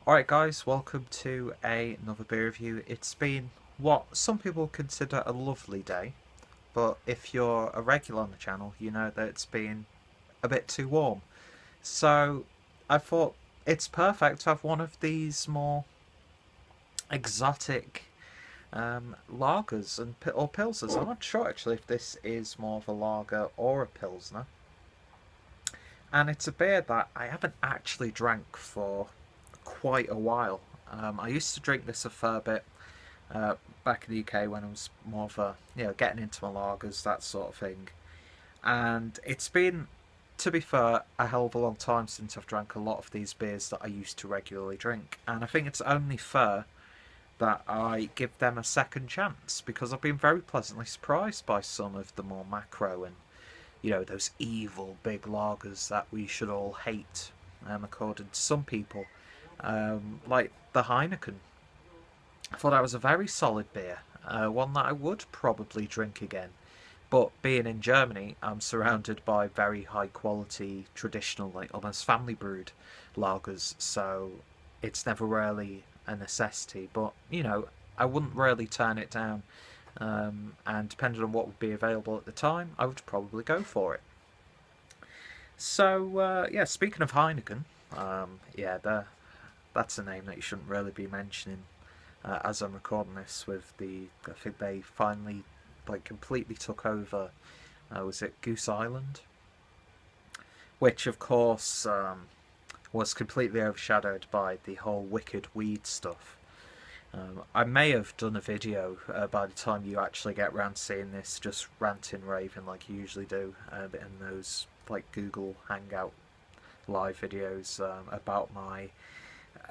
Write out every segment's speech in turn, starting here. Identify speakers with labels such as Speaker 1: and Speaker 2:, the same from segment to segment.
Speaker 1: Alright guys, welcome to another beer review. It's been what some people consider a lovely day, but if you're a regular on the channel, you know that it's been a bit too warm. So I thought it's perfect to have one of these more exotic lagers or pilsners. I'm not sure actually if this is more of a lager or a pilsner. And it's a beer that I haven't actually drank for quite a while. I used to drink this a fair bit uh, back in the UK when I was more of a, getting into my lagers, that sort of thing. And it's been, to be fair, a hell of a long time since I've drank a lot of these beers that I used to regularly drink. And I think it's only fair that I give them a second chance because I've been very pleasantly surprised by some of the more macro and, those evil big lagers that we should all hate, according to some people, like the Heineken. I thought that was a very solid beer, one that I would probably drink again. But being in Germany, I'm surrounded by very high quality, traditional, like almost family brewed lagers, so it's never really a necessity. But, I wouldn't really turn it down. And depending on what would be available at the time, I would probably go for it. So, yeah, speaking of Heineken, that's a name that you shouldn't really be mentioning as I'm recording this. I think they finally like completely took over. Was it Goose Island? Which of course was completely overshadowed by the whole wicked weed stuff. I may have done a video by the time you actually get round to seeing this, just ranting, raving like you usually do in those like Google Hangout live videos about my,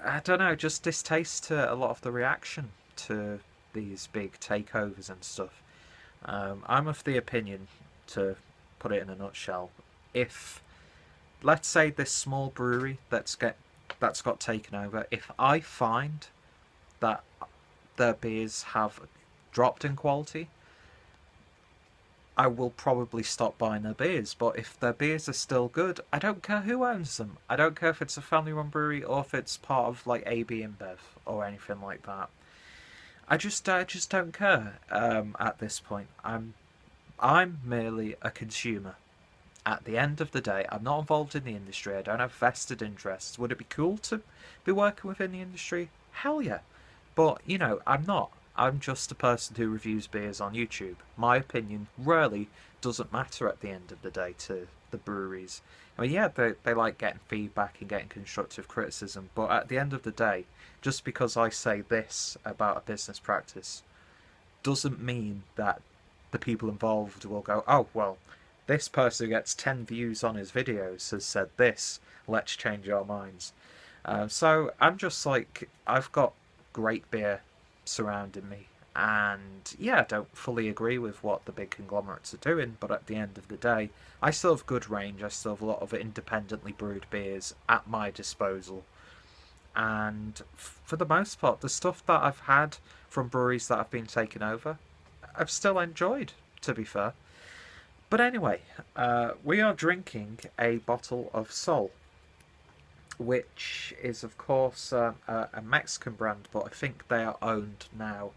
Speaker 1: I don't know, just distaste to a lot of the reaction to these big takeovers and stuff. I'm of the opinion, to put it in a nutshell, if let's say this small brewery that's got taken over, if I find that their beers have dropped in quality, I will probably stop buying their beers. But if their beers are still good, I don't care who owns them. I don't care if it's a family-run brewery or if it's part of like AB InBev or anything like that. I just don't care at this point. I'm merely a consumer. At the end of the day, I'm not involved in the industry. I don't have vested interests. Would it be cool to be working within the industry? Hell yeah. But, I'm not. I'm just a person who reviews beers on YouTube. My opinion really doesn't matter at the end of the day to the breweries. I mean, yeah, they like getting feedback and getting constructive criticism, but at the end of the day, just because I say this about a business practice doesn't mean that the people involved will go, oh, well, this person who gets 10 views on his videos has said this, let's change our minds. So I'm just like, I've got great beer surrounding me. And yeah, I don't fully agree with what the big conglomerates are doing, but at the end of the day, I still have good range. I still have a lot of independently brewed beers at my disposal. And for the most part, the stuff that I've had from breweries that have been taken over, I've still enjoyed, to be fair. But anyway, we are drinking a bottle of Sol, which is, of course, a Mexican brand, but I think they are owned now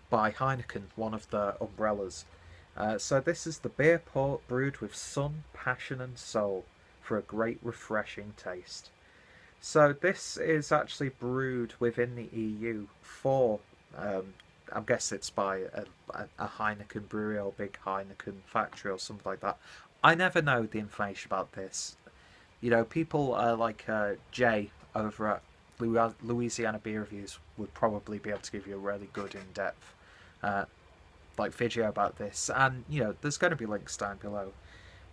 Speaker 1: by Heineken, one of the umbrellas. So this is the beer port brewed with sun, passion, and soul for a great, refreshing taste. So this is actually brewed within the EU for, I guess it's by a Heineken brewery or big Heineken factory or something like that. I never know the information about this. People like Jay over at Louisiana Beer Reviews would probably be able to give you a really good in-depth uh, like video about this, and there's going to be links down below.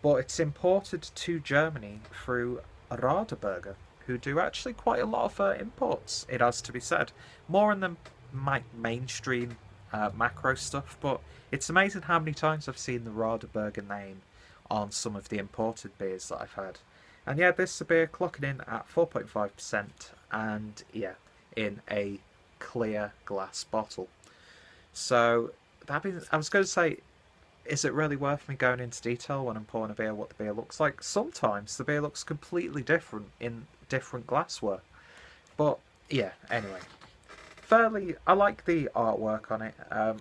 Speaker 1: But it's imported to Germany through Radeberger, who do actually quite a lot of imports. It has to be said, more in the mainstream macro stuff. But it's amazing how many times I've seen the Radeberger name on some of the imported beers that I've had. And yeah, this is a beer clocking in at 4.5%, and yeah, in a clear glass bottle. So that means I was going to say, is it really worth me going into detail when I'm pouring a beer what the beer looks like? Sometimes the beer looks completely different in different glassware. But yeah, anyway. Fairly, I like the artwork on it.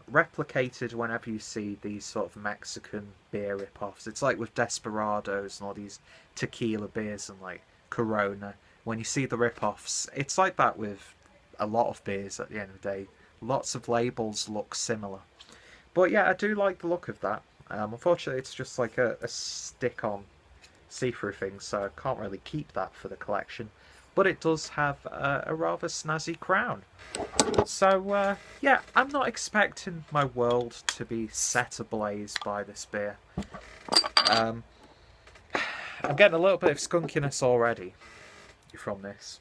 Speaker 1: Replicated whenever you see these sort of Mexican beer rip-offs. It's like with Desperados and all these tequila beers and like Corona. When you see the rip-offs, it's like that with a lot of beers at the end of the day. Lots of labels look similar. But yeah, I do like the look of that. Unfortunately, it's just like a stick-on see-through thing, so I can't really keep that for the collection. But it does have a rather snazzy crown. So, yeah, I'm not expecting my world to be set ablaze by this beer. Um, I'm getting a little bit of skunkiness already from this.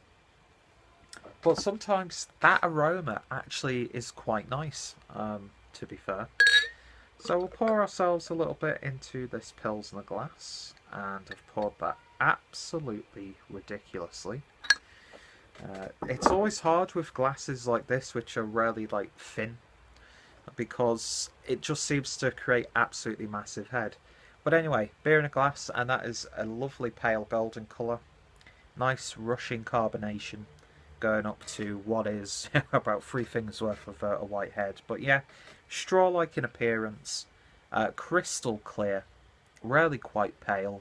Speaker 1: But sometimes that aroma actually is quite nice, to be fair. So we'll pour ourselves a little bit into this Pilsner glass. And I've poured that absolutely ridiculously. It's always hard with glasses like this, which are really like thin, because it just seems to create absolutely massive head. But anyway, beer in a glass, and that is a lovely pale golden colour. Nice rushing carbonation, going up to what is about 3 fingers worth of a white head. But yeah, straw-like in appearance, crystal clear, really quite pale.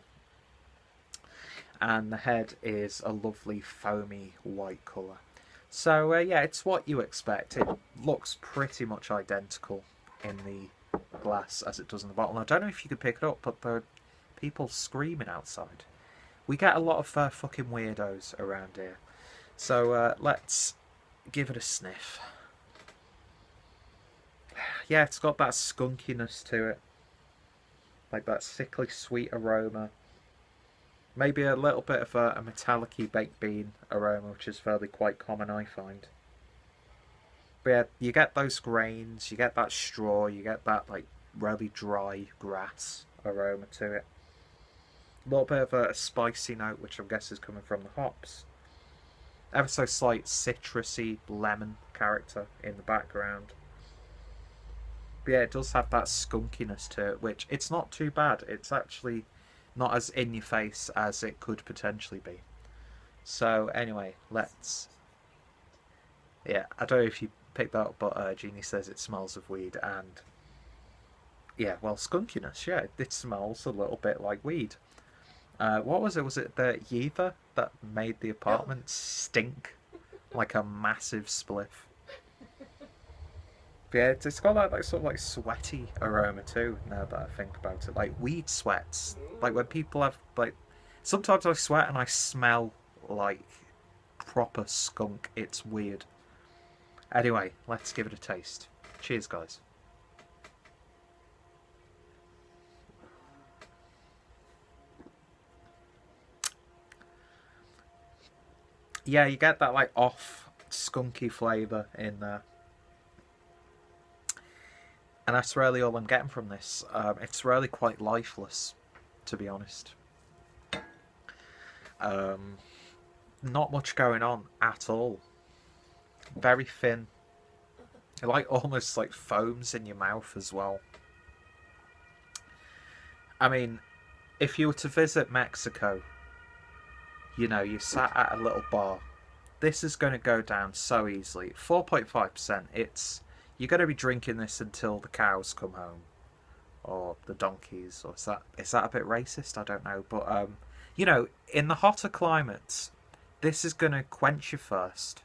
Speaker 1: And the head is a lovely foamy white colour. So yeah, it's what you expect. It looks pretty much identical in the glass as it does in the bottle. I don't know if you could pick it up, but there are people screaming outside. We get a lot of fucking weirdos around here. So let's give it a sniff. Yeah, it's got that skunkiness to it. Like that sickly sweet aroma. Maybe a little bit of a metallic-y baked bean aroma, which is fairly quite common, I find. But yeah, you get those grains, you get that straw, you get that like really dry grass aroma to it. A little bit of a spicy note, which I guess is coming from the hops. Ever so slight citrusy lemon character in the background. But yeah, it does have that skunkiness to it, which it's not too bad. It's actually not as in your face as it could potentially be. So anyway, let's... Yeah, I don't know if you picked that up, but Jeannie says it smells of weed, and... Yeah, well, skunkiness, yeah, it smells a little bit like weed. What was it? Was it the Yeether that made the apartment stink like a massive spliff? But yeah, it's got that like sort of like sweaty aroma too. Now that I think about it, like weed sweats. Like when people have like, sometimes I sweat and I smell like proper skunk. It's weird. Anyway, let's give it a taste. Cheers, guys. Yeah, you get that like off skunky flavour in there. And that's really all I'm getting from this. It's really quite lifeless, to be honest. Not much going on at all. Very thin. It like almost like foams in your mouth as well. I mean, if you were to visit Mexico, you know, you sat at a little bar, this is going to go down so easily. 4.5%. It's... You're going to be drinking this until the cows come home. Or the donkeys. Or is that a bit racist? I don't know. But, you know, in the hotter climates, this is going to quench your thirst.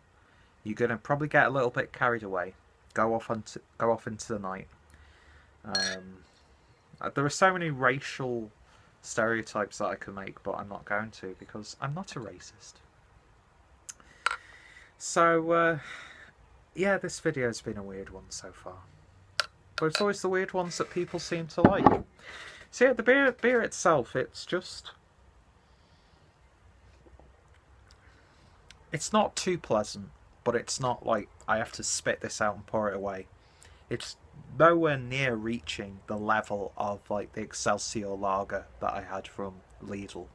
Speaker 1: You're going to probably get a little bit carried away. Go off into the night. There are so many racial stereotypes that I could make, but I'm not going to because I'm not a racist. So, yeah, this video has been a weird one so far. But it's always the weird ones that people seem to like. So yeah, the beer itself, it's just... It's not too pleasant, but it's not like I have to spit this out and pour it away. It's nowhere near reaching the level of like the Excelsior lager that I had from Lidl.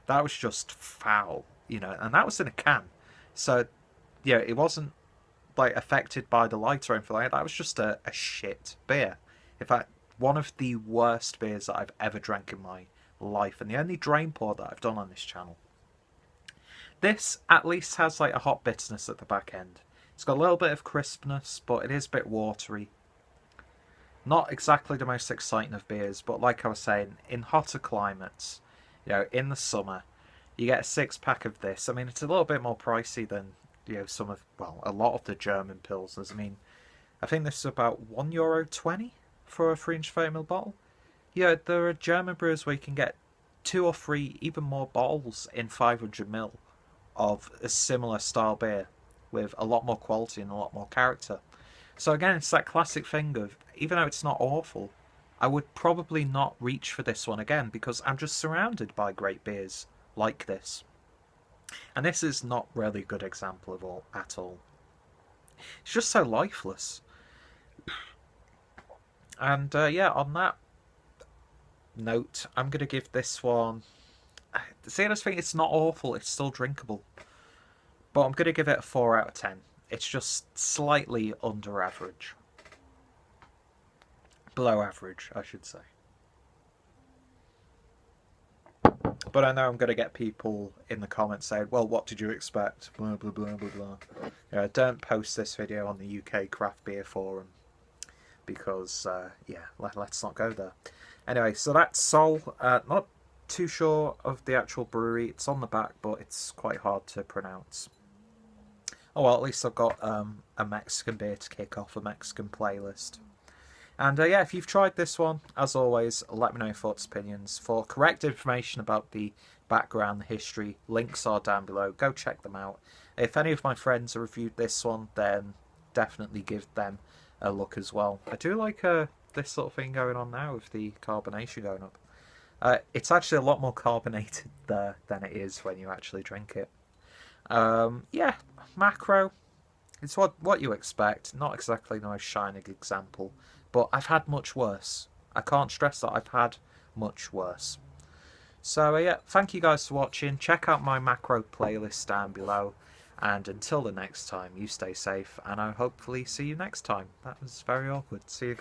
Speaker 1: That was just foul, you know, and that was in a can. So, yeah, it wasn't like affected by the light or anything like that. That was just a shit beer. In fact, one of the worst beers that I've ever drank in my life, and the only drain pour that I've done on this channel. This at least has like a hot bitterness at the back end. It's got a little bit of crispness, but it is a bit watery. Not exactly the most exciting of beers, but like I was saying, in hotter climates, you know, in the summer, you get a 6-pack of this. I mean, it's a little bit more pricey than, you know, some of, well, a lot of the German pilsners. I mean, I think this is about €1.20 for a 330ml bottle. Yeah, there are German brewers where you can get 2 or 3, even more bottles in 500ml of a similar style beer with a lot more quality and a lot more character. So again, it's that classic thing of, even though it's not awful, I would probably not reach for this one again because I'm just surrounded by great beers like this. And this is not really a good example of all at all. It's just so lifeless. And yeah, on that note, I'm going to give this one... See, I just think it's not awful, it's still drinkable. But I'm going to give it a 4 out of 10. It's just slightly under average. Below average, I should say. But I know I'm going to get people in the comments saying, well, what did you expect? Blah, blah, blah, blah, blah. Yeah, don't post this video on the UK Craft Beer Forum. Because, yeah, let's not go there. Anyway, so that's Sol. Not too sure of the actual brewery. It's on the back, but it's quite hard to pronounce. Oh, well, at least I've got a Mexican beer to kick off, a Mexican playlist. And yeah, if you've tried this one, as always, let me know your thoughts, opinions. For correct information about the background, the history, links are down below. Go check them out. If any of my friends have reviewed this one, then definitely give them a look as well. I do like this sort of thing going on now with the carbonation going up. It's actually a lot more carbonated there than it is when you actually drink it. Yeah, macro. It's what you expect. Not exactly the most shining example, but I've had much worse. I can't stress that I've had much worse. So yeah, thank you guys for watching. Check out my macro playlist down below. And until the next time, you stay safe, and I'll hopefully see you next time. That was very awkward. See you guys.